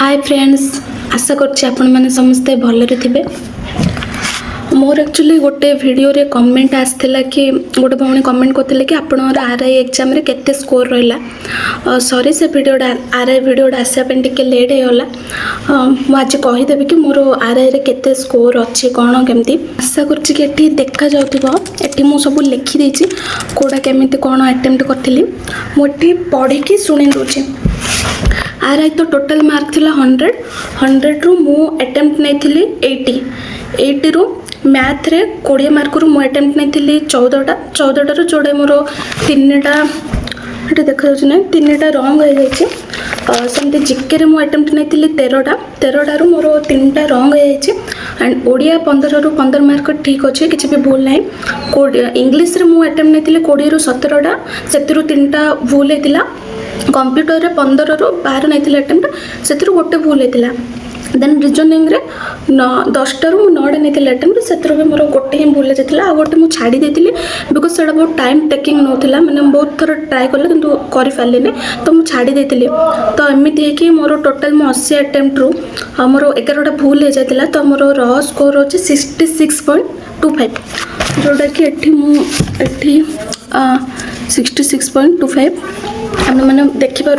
Hi friends, आशा करछि आपण माने समस्ते भलरे थिबे। मोर एक्चुअली गोटे वीडियो रे कमेंट आसथिला कि गोटे भौणी कमेंट करथिले कि आपणर आरआई एग्जाम रे केते स्कोर रहला। सॉरी से वीडियोटा आरआई वीडियोटा आसे पे टिके लेट हे होला। मु आज कहि देबे कि मोर आरआई रे केते स्कोर अछि कोन केमती। आशा करछि कि एठी देखा जाउथिबो। एठी मु सब लिखि देछि कोडा केमिति कोन अटेम्प्ट करथिली। मु एठी पढि कि सुनि दोछि। आरआई तो टोटल मार्क थिला 100 रु मु अटेम्प्ट नै थिली 80 रु मैथ रे 20 मार्क रु मु अटेम्प्ट नै थिली 14 रु जोड़े मोर तीनटा एठी देखा जाउछ नै तीनटा रॉन्ग हो जाइछि। सेमती जीके रे मु अटेम्प्ट नै थिली 13 रु मोर तीनटा रॉन्ग हो जाइछि। एंड ओडिया 15 रु 15 मार्क ठीक अछि, किछि भी भूल नै। इंग्लिश रे मु अटेम्प्ट नै थिली 20 रु 17टा, सेतिरु तीनटा भूल हेतिला। कंप्यूटर रे 15 रु 12 नै थिले अटेम्प्ट, सेतिरु गोटे भूल हेतिला। देन रीजनिंग रे 10टा रु 9टा नै थिले अटेम्प्ट, सेतिरु भी मोर गोटे ही भूल हेतिला। आ गोटे मु छाडी देतिली बिकॉज़ सेडा बहुत टाइम टेकिंग नोथिला, माने बहुत थोर ट्राई करले किंतु करि फाले नै, तो मु छाडी देतिली। तो एमिति हे कि मोर टोटल मु 80 अटेम्प्ट रु मोर 11टा भूल हे जातिला। तो मोर रॉ स्कोर होछि 66.25, जोटा कि एठी मु एठी 66.25 आप मैंने देखिपे।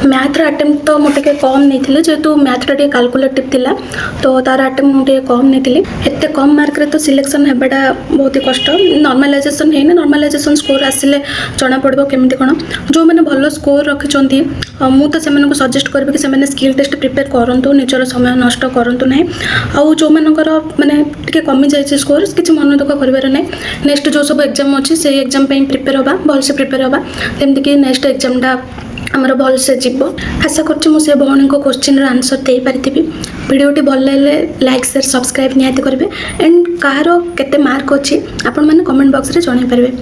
मैथ अटेम्प्ट तो मुझे कम नहीं, जेहेतु मैथटा टे कैलकुलेटिव थिला, तो तार अटेम्प्ट मुझे कम नहीं। एते कम मार्क रे तो सिलेक्शन हेबाटा बहुत ही कष्ट। नॉर्मलाइजेशन है, नॉर्मलाइजेशन स्कोर आसिले जना पड़ो केमिति कोन। जो मैंने भल स्कोर रखिछंती मु तो से सजेस्ट करबे कि से मैंने स्किल टेस्ट प्रिपेयर करंतु, निजर समय नष्ट करंतु नहीं। आउ जो मानकर माने टिके कमी जाय स्कोर किछि मन दुख करबार नहीं। नेक्स्ट जो सब एग्जाम अछि से एग्जाम पे प्रिपेयर होबा, भल से प्रिपेयर होबा, तेमति कि नेक्स्ट एग्जामटा आमर भल से जीव। आशा करछि मुझे भौणी को क्वेश्चन आंसर दे पारिथिबी। वीडियोटी भल लगे लाइक शेयर सब्सक्राइब निहाती करेंगे। एंड कहार केते मार्क अच्छी आपण मैंने कमेंट बॉक्स रे जणाई पारे।